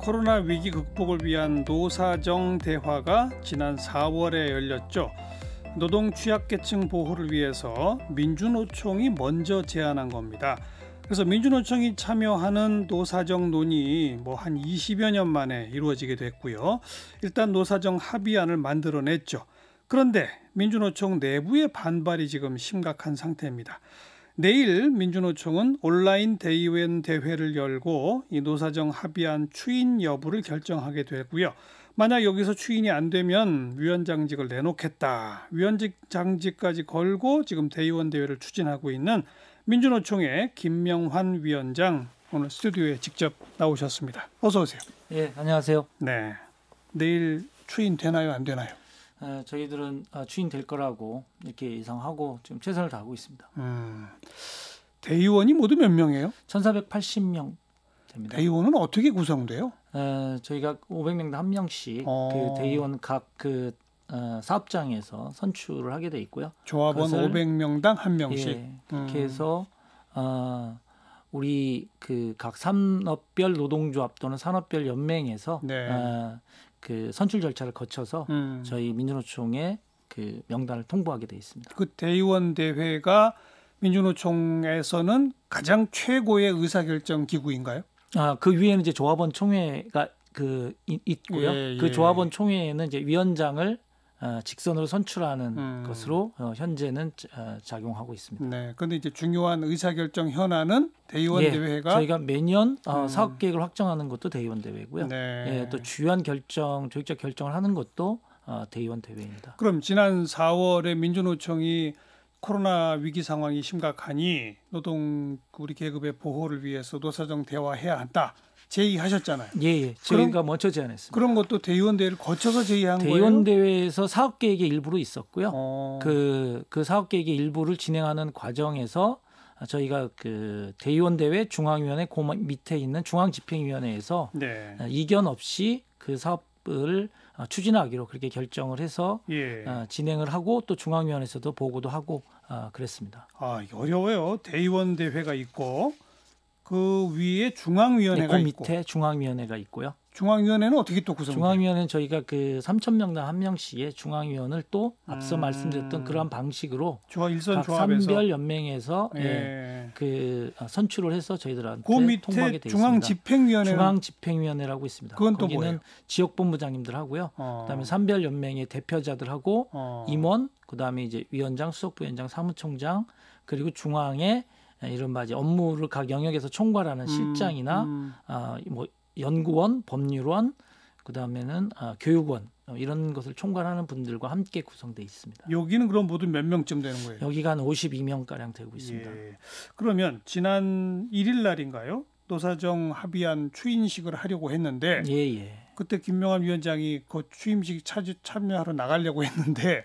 코로나 위기 극복을 위한 노사정 대화가 지난 4월에 열렸죠. 노동 취약계층 보호를 위해서 민주노총이 먼저 제안한 겁니다. 그래서 민주노총이 참여하는 노사정 논의 한 20여 년 만에 이루어지게 됐고요. 일단 노사정 합의안을 만들어냈죠. 그런데 민주노총 내부의 반발이 지금 심각한 상태입니다. 내일 민주노총은 온라인 대의원 대회를 열고 이 노사정 합의안 추인 여부를 결정하게 되고요. 만약 여기서 추인이 안 되면 위원장직을 내놓겠다. 위원장직까지 걸고 지금 대의원 대회를 추진하고 있는 민주노총의 김명환 위원장 오늘 스튜디오에 직접 나오셨습니다. 어서 오세요. 예, 안녕하세요. 네, 내일 추인 되나요, 안 되나요? 저희들은 추인될 거라고 이렇게 예상하고 지금 최선을 다하고 있습니다. 대의원이 모두 몇 명이에요? 1,480명 됩니다. 대의원은 어떻게 구성돼요? 저희가 500명당 한 명씩 그 대의원 각 사업장에서 선출을 하게 돼 있고요. 조합원 500명당 한 명씩. 예, 그렇게 해서 우리 그 각 산업별 노동조합 또는 산업별 연맹에서 그 선출 절차를 거쳐서 저희 민주노총에 그 명단을 통보하게 돼 있습니다. 그 대의원 대회가 민주노총에서는 가장 최고의 의사결정 기구인가요? 그 위에는 이제 조합원 총회가 있고요. 그 조합원 총회에는 이제 위원장을 직선으로 선출하는 것으로 현재는 작용하고 있습니다. 네. 그런데 이제 중요한 의사결정 현안은 대의원 대회가 저희가 매년 사업 계획을 확정하는 것도 대의원 대회고요. 네. 또 주요한 조직적 결정을 하는 것도 대의원 대회입니다. 그럼 지난 4월에 민주노총이 코로나 위기 상황이 심각하니 노동 우리 계급의 보호를 위해서 노사정 대화해야 한다. 제의하셨잖아요. 예. 저희가 먼저 제안했습니다. 그런 것도 대의원 대회를 거쳐서 제의한 거예요? 대의원 대회에서 사업 계획의 일부로 있었고요. 그 사업 계획의 일부를 진행하는 과정에서 저희가 그 대의원 대회 중앙위원회 그 밑에 있는 중앙집행위원회에서 이견 없이 그 사업을 추진하기로 그렇게 결정을 해서 진행을 하고 또 중앙위원회에서도 보고도 하고 그랬습니다. 어려워요. 대의원 대회가 있고 그 위에 중앙위원회가 그 있고 밑에 중앙위원회가 있고요. 중앙위원회는 어떻게 또 구성돼요? 중앙위원회는 저희가 그 3,000명당 한 명씩의 중앙위원을 또 앞서 말씀드렸던 그러한 방식으로 각 산별 연맹에서 그 선출을 해서 저희들한테 그 밑에 통보하게 되어 있습니다. 중앙집행위원회라고 있습니다. 그건 또 거기는 뭐예요? 지역본부장님들 하고요. 그다음에 산별 연맹의 대표자들하고 임원, 그다음에 이제 위원장, 수석부위원장, 사무총장, 그리고 중앙에 이른바 이제 업무를 각 영역에서 총괄하는 실장이나 연구원, 법률원, 그다음에는 교육원 이런 것을 총괄하는 분들과 함께 구성되어 있습니다. 여기는 그럼 모두 몇 명쯤 되는 거예요? 여기가 한 52명 가량 되고 있습니다. 그러면 지난 1일 날인가요? 노사정 합의안 추인식을 하려고 했는데 그때 김명환 위원장이 그 추임식 참여하러 나가려고 했는데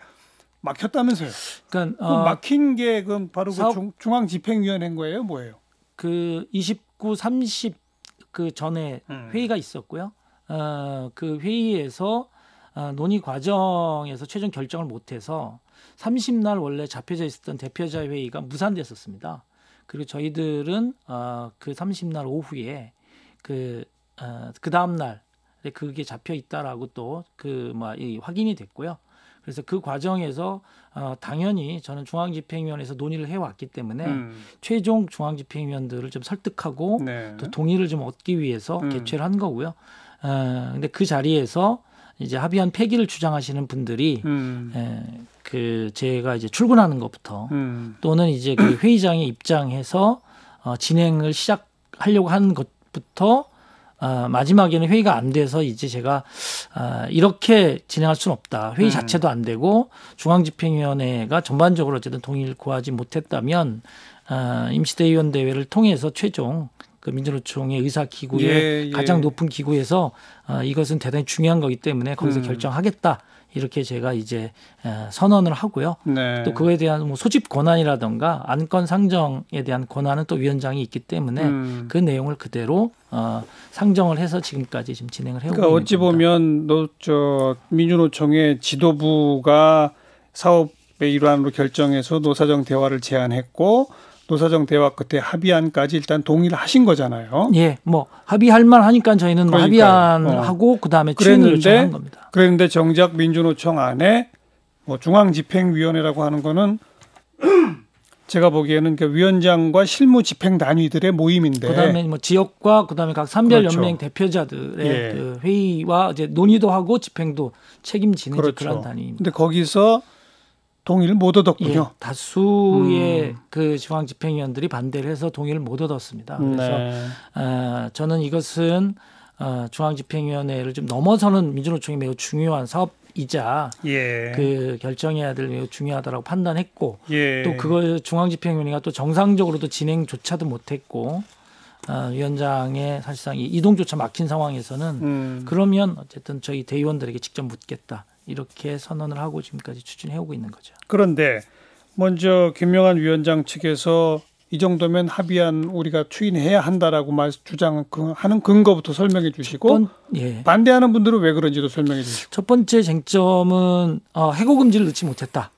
막혔다면서요? 그러니까 막힌 게 그럼 바로 그 중앙집행위원회인 거예요, 뭐예요? 그 29, 30 그 전에 회의가 있었고요. 그 회의에서 논의 과정에서 최종 결정을 못해서 30날 원래 잡혀져 있었던 대표자 회의가 무산됐었습니다. 그리고 저희들은 그 30날 오후에 그 다음 날에 그게 잡혀 있다라고 또 확인이 됐고요. 그래서 그 과정에서 당연히 저는 중앙집행위원회에서 논의를 해왔기 때문에 최종 중앙집행위원들을 좀 설득하고 또 동의를 좀 얻기 위해서 개최를 한 거고요. 근데 그 자리에서 이제 합의안 폐기를 주장하시는 분들이 그 제가 이제 출근하는 것부터 또는 이제 그 회의장에 입장해서 진행을 시작하려고 하는 것부터 마지막에는 회의가 안 돼서 이제 제가 이렇게 진행할 수는 없다. 회의 자체도 안 되고 중앙집행위원회가 전반적으로 어쨌든 동의를 구하지 못했다면 임시대의원 대회를 통해서 최종 그 민주노총의 의사기구의 가장 높은 기구에서 이것은 대단히 중요한 거기 때문에 거기서 결정하겠다. 이렇게 제가 이제 선언을 하고요. 또 그거에 대한 소집 권한이라든가 안건 상정에 대한 권한은 또 위원장이 있기 때문에 그 내용을 그대로 상정을 해서 지금까지 지금 진행을 해오고 있는 겁니다. 어찌 보면 민주노총의 지도부가 사업의 일환으로 결정해서 노사정 대화를 제안했고 노사정 대화 끝에 합의안까지 일단 동의를 하신 거잖아요. 예, 뭐 합의할 만하니까 저희는 뭐 합의안하고 그다음에 추인을 요청한 겁니다. 그런데 정작 민주노총 안에 뭐 중앙집행위원회라고 하는 거는 제가 보기에는 그 위원장과 실무집행 단위들의 모임인데, 그다음에 뭐 지역과 그다음에 각 산별 그렇죠. 연맹 대표자들의 예. 그 회의와 이제 논의도 하고 집행도 책임지는 그렇죠. 그런 단위입니다. 근데 거기서 동의를 못 얻었군요. 예, 다수의 그 중앙집행위원들이 반대를 해서 동의를 못 얻었습니다. 그래서 저는 이것은 중앙집행위원회를 좀 넘어서는 민주노총이 매우 중요한 사업이자 그 결정해야 될 매우 중요하다고 판단했고 또 그걸 중앙집행위원회가 또 정상적으로도 진행조차도 못했고 위원장의 사실상 이동조차 막힌 상황에서는 그러면 어쨌든 저희 대의원들에게 직접 묻겠다. 이렇게 선언을 하고 지금까지 추진해오고 있는 거죠. 그런데 먼저 김명한 위원장 측에서 이 정도면 합의안 우리가 추인해야 한다라고 주장하는 근거부터 설명해 주시고 반대하는 분들은 왜 그런지도 설명해 주시고. 첫 번째 쟁점은 해고금지를 넣지 못했다.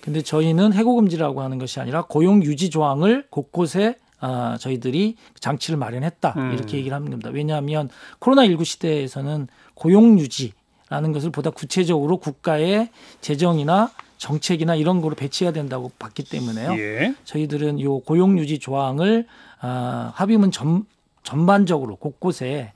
근데 저희는 해고금지라고 하는 것이 아니라 고용유지 조항을 곳곳에 저희들이 장치를 마련했다. 이렇게 얘기를 하는 겁니다. 왜냐하면 코로나19 시대에서는 고용유지 라는 것을 보다 구체적으로 국가의 재정이나 정책이나 이런 거로 배치해야 된다고 봤기 때문에요. 저희들은 이 고용유지 조항을 합의문 전반적으로 곳곳에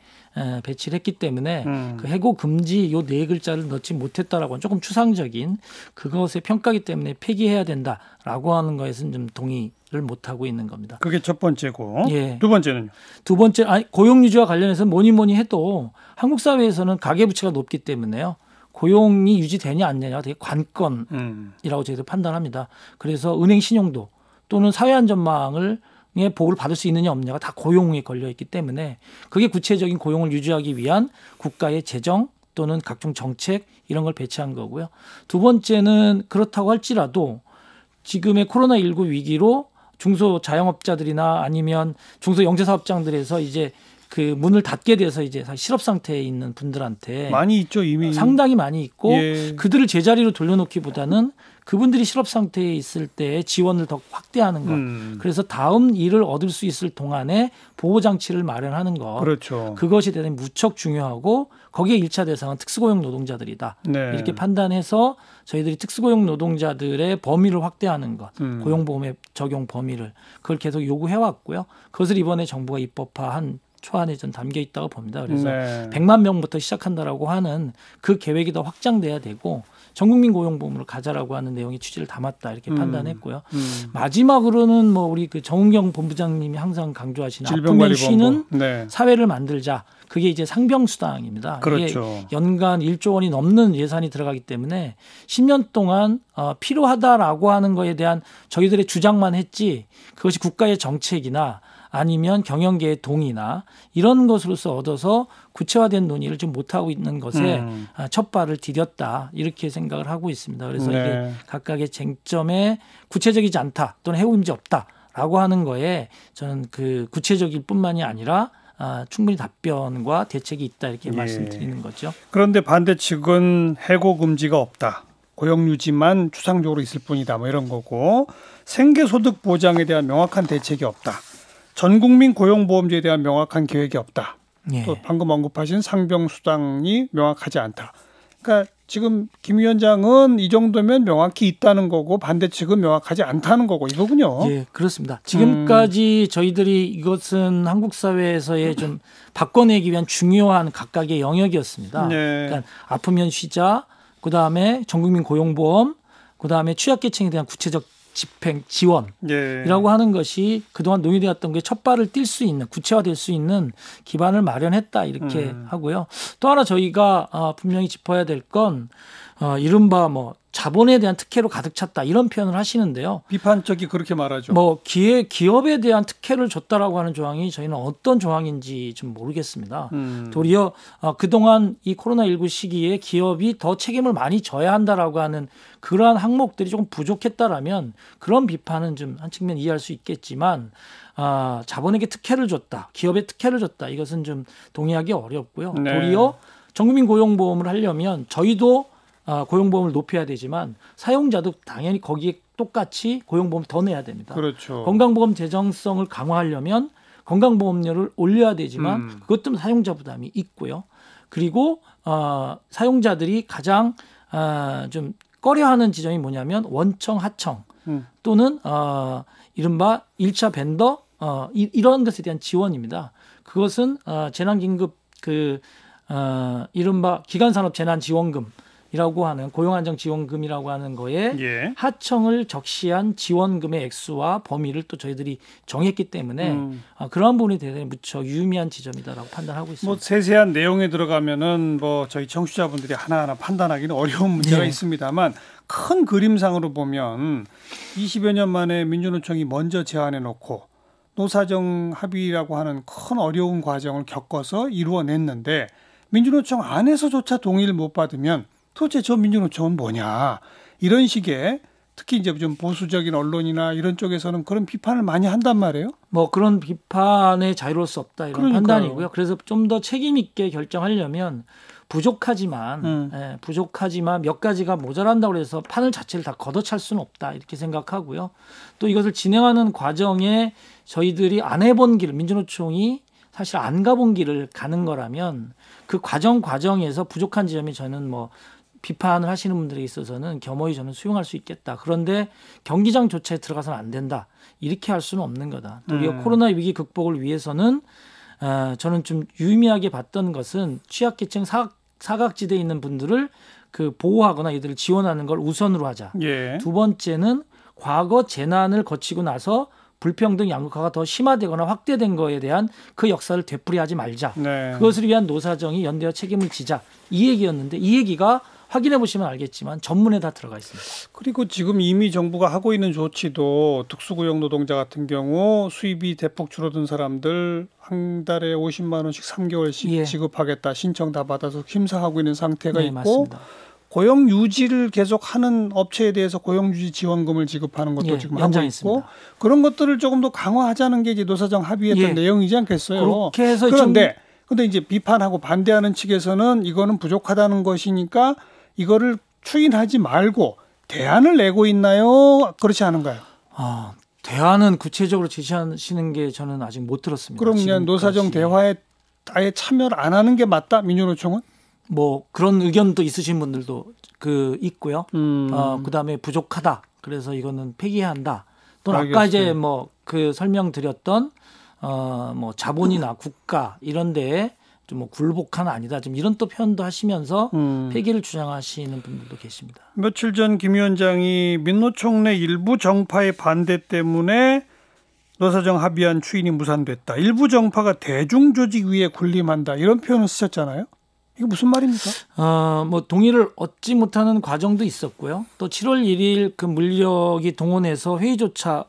배치를 했기 때문에 그 해고 금지 요 네 글자를 넣지 못했다라고 하는 조금 추상적인 그것의 평가기 때문에 폐기해야 된다라고 하는 것에서는 좀 동의를 못 하고 있는 겁니다. 그게 첫 번째고 두 번째는요? 두 번째 고용유지와 관련해서 뭐니 해도 한국 사회에서는 가계부채가 높기 때문에요. 고용이 유지되냐 안 되냐가 되게 관건이라고 저희들 판단합니다. 그래서 은행 신용도 또는 사회안전망을 보호를 받을 수 있느냐 없느냐가 다 고용에 걸려 있기 때문에 그게 구체적인 고용을 유지하기 위한 국가의 재정 또는 각종 정책 이런 걸 배치한 거고요. 두 번째는 그렇다고 할지라도 지금의 코로나19 위기로 중소자영업자들이나 아니면 중소영세사업장들에서 이제 그 문을 닫게 돼서 이제 실업 상태에 있는 분들한테 많이 있죠 이미 상당히 많이 있고 그들을 제자리로 돌려놓기보다는 그분들이 실업 상태에 있을 때 지원을 더 확대하는 것. 그래서 다음 일을 얻을 수 있을 동안에 보호 장치를 마련하는 것. 그렇죠. 그것이 대단히 무척 중요하고 거기에 1차 대상은 특수고용 노동자들이다. 이렇게 판단해서 저희들이 특수고용 노동자들의 범위를 확대하는 것. 고용보험의 적용 범위를 그걸 계속 요구해왔고요. 그것을 이번에 정부가 입법화한 초안에 좀 담겨 있다고 봅니다. 그래서 100만 명부터 시작한다라고 하는 그 계획이 더 확장돼야 되고 전국민 고용보험으로 가자라고 하는 내용의 취지를 담았다 이렇게 판단했고요. 마지막으로는 뭐 우리 그 정은경 본부장님이 항상 강조하시는 아프면 쉬는 사회를 만들자. 그게 이제 상병수당입니다. 그렇죠. 이게 연간 1조 원이 넘는 예산이 들어가기 때문에 10년 동안 필요하다라고 하는 거에 대한 저희들의 주장만 했지 그것이 국가의 정책이나 아니면 경영계의 동의나 이런 것으로서 얻어서 구체화된 논의를 좀 못하고 있는 것에 첫 발을 디뎠다 이렇게 생각을 하고 있습니다. 그래서 이게 각각의 쟁점에 구체적이지 않다 또는 해고금지 없다라고 하는 거에 저는 그 구체적일 뿐만이 아니라 충분히 답변과 대책이 있다 이렇게 말씀드리는 거죠. 그런데 반대 측은 해고금지가 없다. 고용유지만 추상적으로 있을 뿐이다. 뭐 이런 거고 생계소득 보장에 대한 명확한 대책이 없다. 전국민 고용보험제에 대한 명확한 계획이 없다. 또 방금 언급하신 상병수당이 명확하지 않다. 그러니까 지금 김 위원장은 이 정도면 명확히 있다는 거고 반대 측은 명확하지 않다는 거고 이거군요. 예, 그렇습니다. 지금까지 저희들이 이것은 한국 사회에서의 좀 바꿔내기 위한 중요한 각각의 영역이었습니다. 그러니까 아프면 쉬자, 그다음에 전국민 고용보험, 그다음에 취약계층에 대한 구체적 집행 지원이라고 하는 것이 그동안 논의되었던 게 첫 발을 뗄 수 있는 구체화될 수 있는 기반을 마련했다 이렇게 하고요. 또 하나 저희가 분명히 짚어야 될 건 이른바 뭐 자본에 대한 특혜로 가득 찼다 이런 표현을 하시는데요. 비판적이 그렇게 말하죠. 뭐 기업에 대한 특혜를 줬다라고 하는 조항이 저희는 어떤 조항인지 좀 모르겠습니다. 도리어 그동안 이 코로나19 시기에 기업이 더 책임을 많이 져야 한다라고 하는 그러한 항목들이 조금 부족했다라면 그런 비판은 좀 한 측면 이해할 수 있겠지만 자본에게 특혜를 줬다, 기업에 특혜를 줬다 이것은 좀 동의하기 어렵고요. 도리어 전국민 고용보험을 하려면 저희도 고용보험을 높여야 되지만 사용자도 당연히 거기에 똑같이 고용보험을 더 내야 됩니다. 그렇죠. 건강보험 재정성을 강화하려면 건강보험료를 올려야 되지만 그것도 사용자 부담이 있고요. 그리고 사용자들이 가장 좀 꺼려하는 지점이 뭐냐면 원청, 하청 또는 이른바 1차 벤더 이런 것에 대한 지원입니다. 그것은 재난긴급 이른바 기간산업 재난지원금이라고 하는 고용안정지원금이라고 하는 거에 예. 하청을 적시한 지원금의 액수와 범위를 또 저희들이 정했기 때문에 그러한 부분이 대단히 무척 유의미한 지점이다라고 판단하고 있습니다. 뭐 세세한 내용에 들어가면은 뭐 저희 청취자분들이 하나하나 판단하기는 어려운 문제가 네. 있습니다만 큰 그림상으로 보면 20여 년 만에 민주노총이 먼저 제안해 놓고 노사정 합의라고 하는 큰 어려운 과정을 겪어서 이루어냈는데 민주노총 안에서조차 동의를 못 받으면 도대체 저 민주노총은 뭐냐 이런 식의 특히 이제 좀 보수적인 언론이나 이런 쪽에서는 그런 비판을 많이 한단 말이에요. 뭐 그런 비판에 자유로울 수 없다 이런 그러니까요. 판단이고요. 그래서 좀 더 책임 있게 결정하려면 부족하지만 몇 가지가 모자란다고 해서 판을 자체를 다 걷어찰 수는 없다 이렇게 생각하고요. 또 이것을 진행하는 과정에 저희들이 안 해본 길, 민주노총이 사실 안 가본 길을 가는 거라면 그 과정에서 부족한 지점이 저는 뭐 비판을 하시는 분들에 있어서는 겸허히 저는 수용할 수 있겠다. 그런데 경기장 조차에 들어가서는 안 된다. 이렇게 할 수는 없는 거다. 또 우리가 코로나 위기 극복을 위해서는 저는 좀 유의미하게 봤던 것은 취약계층 사각지대에 있는 분들을 보호하거나 이들을 지원하는 걸 우선으로 하자. 예. 두 번째는 과거 재난을 거치고 나서 불평등 양극화가 더 심화되거나 확대된 거에 대한 그 역사를 되풀이하지 말자. 네. 그것을 위한 노사정이 연대와 책임을 지자. 이 얘기였는데 이 얘기가 확인해 보시면 알겠지만 전문에 다 들어가 있습니다. 그리고 지금 이미 정부가 하고 있는 조치도 특수고용 노동자 같은 경우 수입이 대폭 줄어든 사람들 한 달에 50만 원씩 3개월씩 예. 지급하겠다. 신청 다 받아서 심사하고 있는 상태가 네, 있고 맞습니다. 고용 유지를 계속하는 업체에 대해서 고용 유지 지원금을 지급하는 것도 예, 지금 하고 있고 연장했습니다. 그런 것들을 조금 더 강화하자는 게 이제 노사정 합의했던 예. 내용이지 않겠어요. 그렇게 해서 그런데 이제 비판하고 반대하는 측에서는 이거는 부족하다는 것이니까 이거를 추인하지 말고 대안을 내고 있나요? 그렇지 않은가요? 대안은 구체적으로 제시하시는 게 저는 아직 못 들었습니다. 그럼 그냥 노사정 대화에 아예 참여를 안 하는 게 맞다? 민주노총은? 뭐 그런 의견도 있으신 분들도 있고요. 그다음에 부족하다. 그래서 이거는 폐기해야 한다. 또는 아까 이제 뭐 설명드렸던 뭐 자본이나 국가 이런 데에 좀 뭐 굴복한 아니다. 좀 이런 또 표현도 하시면서 폐기를 주장하시는 분들도 계십니다. 며칠 전 김 위원장이 민노총 내 일부 정파의 반대 때문에 노사정 합의안 추인이 무산됐다. 일부 정파가 대중조직 위에 군림한다. 이런 표현을 쓰셨잖아요. 이거 무슨 말입니까? 뭐 동의를 얻지 못하는 과정도 있었고요. 또 7월 1일 그 물력이 동원해서 회의조차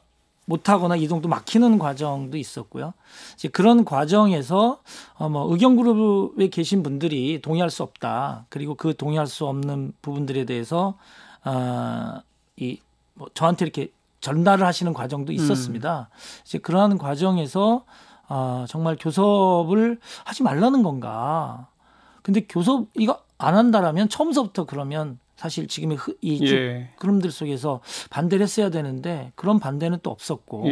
못하거나 이동도 막히는 과정도 있었고요. 이제 그런 과정에서 뭐 의견 그룹에 계신 분들이 동의할 수 없다. 그리고 그 동의할 수 없는 부분들에 대해서 뭐 저한테 이렇게 전달을 하시는 과정도 있었습니다. 이제 그러한 과정에서 정말 교섭을 하지 말라는 건가? 근데 교섭 이거 안 한다라면 처음서부터 그러면 사실 지금의 그룹들 속에서 반대를 했어야 되는데 그런 반대는 또 없었고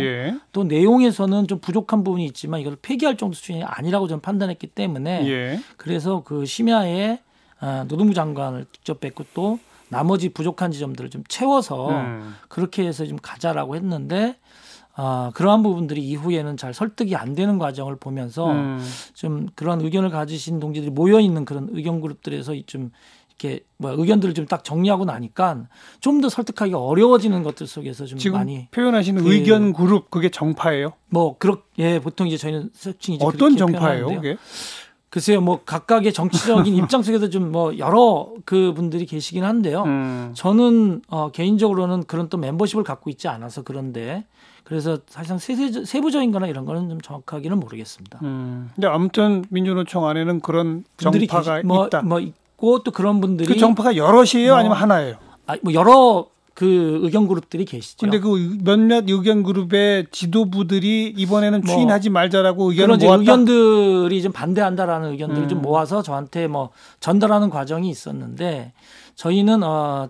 또 내용에서는 좀 부족한 부분이 있지만 이걸 폐기할 정도 수준이 아니라고 저는 판단했기 때문에 그래서 그 심야에 노동부 장관을 직접 뵙고 또 나머지 부족한 지점들을 좀 채워서 그렇게 해서 좀 가자라고 했는데 그러한 부분들이 이후에는 잘 설득이 안 되는 과정을 보면서 좀 그런 의견을 가지신 동지들이 모여 있는 그런 의견 그룹들에서 좀 이렇게 의견들을 좀 딱 정리하고 나니까 좀 더 설득하기가 어려워지는 것들 속에서 좀 지금 많이 표현하시는 의견 그룹 그게 정파예요? 뭐 보통 이제 저희는 세칭이 어떤 정파예요, 그게? 글쎄요, 뭐 각각의 정치적인 입장 속에서 좀 뭐 여러 그 분들이 계시긴 한데요. 저는 개인적으로는 그런 또 멤버십을 갖고 있지 않아서 그런데 그래서 사실상 세부적인거나 이런 거는 좀 정확하기는 모르겠습니다. 근데 아무튼 민주노총 안에는 그런 정파가 있다. 뭐 있고 또 그런 분들이 그 정파가 여럿이에요, 아니면 하나예요? 뭐 여러 그 의견 그룹들이 계시죠. 그런데 그 몇몇 의견 그룹의 지도부들이 이번에는 추인하지 말자라고 의견을 그런 모았다. 의견들이 좀 반대한다라는 의견들을 좀 모아서 저한테 뭐 전달하는 과정이 있었는데 저희는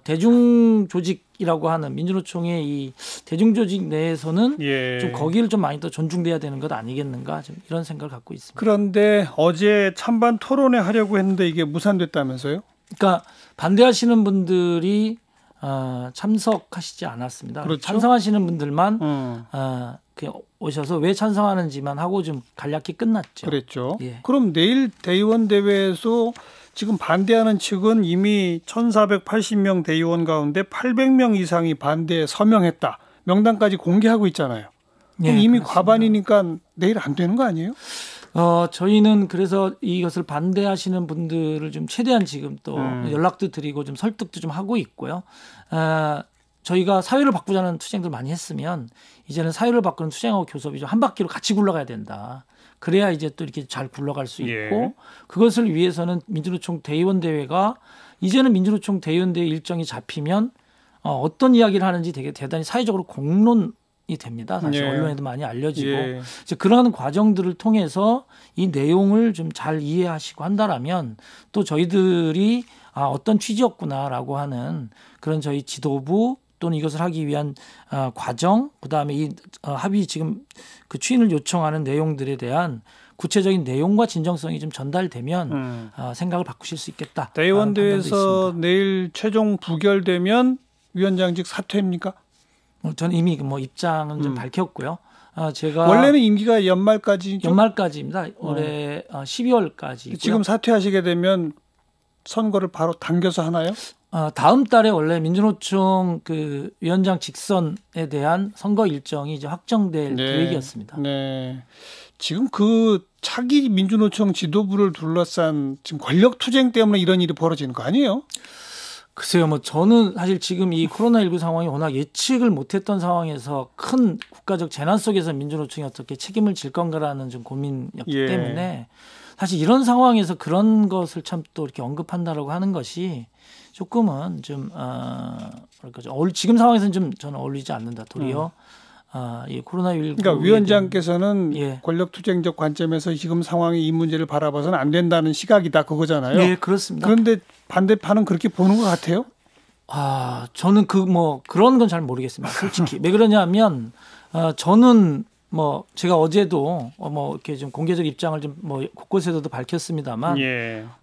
대중 조직이라고 하는 민주노총의 이 대중 조직 내에서는 예. 좀 거기를 좀 많이 더 존중돼야 되는 것 아니겠는가 좀 이런 생각을 갖고 있습니다. 그런데 어제 찬반 토론회 하려고 했는데 이게 무산됐다면서요? 그러니까 반대하시는 분들이 참석하시지 않았습니다. 그렇죠? 찬성하시는 분들만 그냥 오셔서 왜 찬성하는지만 하고 좀 간략히 끝났죠. 그랬죠. 예. 그럼 내일 대의원 대회에서 지금 반대하는 측은 이미 1,480명 대의원 가운데 800명 이상이 반대에 서명했다. 명단까지 공개하고 있잖아요. 예, 이미 그렇습니다. 과반이니까 내일 안 되는 거 아니에요? 저희는 그래서 이것을 반대하시는 분들을 좀 최대한 지금 또 연락도 드리고 좀 설득도 좀 하고 있고요. 저희가 사회를 바꾸자는 투쟁들 많이 했으면 이제는 사회를 바꾸는 투쟁하고 교섭이 좀 한 바퀴로 같이 굴러가야 된다. 그래야 이제 또 이렇게 잘 굴러갈 수 있고 예. 그것을 위해서는 민주노총 대의원 대회가 이제는 민주노총 대의원 대회 일정이 잡히면 어떤 이야기를 하는지 되게 대단히 사회적으로 공론이 됩니다. 사실 예. 언론에도 많이 알려지고 예. 이제 그러한 과정들을 통해서 이 내용을 좀 잘 이해하시고 한다라면 또 저희들이 어떤 취지였구나라고 하는 그런 저희 지도부 또는 이것을 하기 위한 과정, 그다음에 이 합의 지금 그 추인을 요청하는 내용들에 대한 구체적인 내용과 진정성이 좀 전달되면 생각을 바꾸실 수 있겠다. 대의원대회에서 내일 최종 부결되면 위원장직 사퇴입니까? 저는 이미 뭐 입장은 좀 밝혔고요. 제가 원래는 임기가 연말까지입니다. 올해 12월까지. 지금 사퇴하시게 되면 선거를 바로 당겨서 하나요? 다음 달에 원래 민주노총 그 위원장 직선에 대한 선거 일정이 이제 확정될 계획이었습니다. 네. 지금 그 차기 민주노총 지도부를 둘러싼 지금 권력 투쟁 때문에 이런 일이 벌어지는 거 아니에요? 글쎄요, 뭐 저는 사실 지금 이 코로나19 상황이 워낙 예측을 못했던 상황에서 큰 국가적 재난 속에서 민주노총이 어떻게 책임을 질 건가라는 좀 고민이었기 때문에 사실 이런 상황에서 그런 것을 참 또 이렇게 언급한다라고 하는 것이 조금은 좀 지금 상황에서는 좀 저는 어울리지 않는다. 도리어 이 코로나19 그러니까 위원장께서는 권력투쟁적 관점에서 지금 상황이 이 문제를 바라봐서는 안 된다는 시각이다 그거잖아요. 네, 그렇습니다. 그런데 반대파는 그렇게 보는 것 같아요? 저는 그런 건 잘 모르겠습니다. 솔직히 왜 그러냐면 저는 뭐 제가 어제도 이렇게 좀 공개적 입장을 좀 곳곳에서도 밝혔습니다만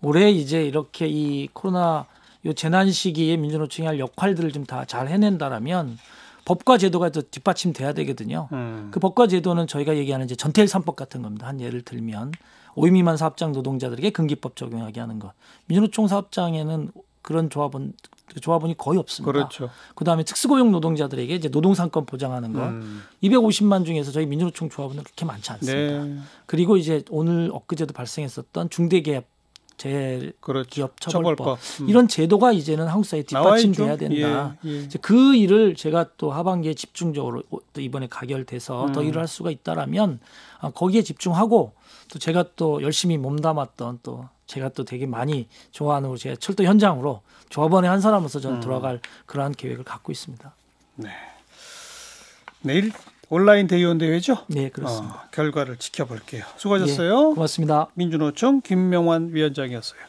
올해 이제 이렇게 이 코로나 요 재난 시기에 민주노총이 할 역할들을 좀 다 잘 해낸다라면 법과 제도가 또 뒷받침돼야 되거든요. 그 법과 제도는 저희가 얘기하는 이제 전태일 3법 같은 겁니다. 한 예를 들면 5인 미만 사업장 노동자들에게 근기법 적용하게 하는 것. 민주노총 사업장에는 그런 조합원이 거의 없습니다. 그렇죠. 그다음에 특수고용 노동자들에게 이제 노동상권 보장하는 것. 250만 중에서 저희 민주노총 조합원은 그렇게 많지 않습니다. 네. 그리고 이제 오늘 엊그제도 발생했었던 중대기업 기업 처벌법 이런 제도가 이제는 한국 사회에 뒷받침돼야 된다. 이제 그 일을 제가 또 하반기에 집중적으로 또 이번에 가결돼서 더 일을 할 수가 있다라면 거기에 집중하고 또 제가 또 열심히 몸담았던 또 제가 또 되게 많이 좋아하는 제가 철도 현장으로 조합원의 한 사람으로서 저는 돌아갈 그러한 계획을 갖고 있습니다. 네. 내일 온라인 대의원 대회죠? 네, 그렇습니다. 결과를 지켜볼게요. 수고하셨어요. 고맙습니다. 민주노총 김명환 위원장이었어요.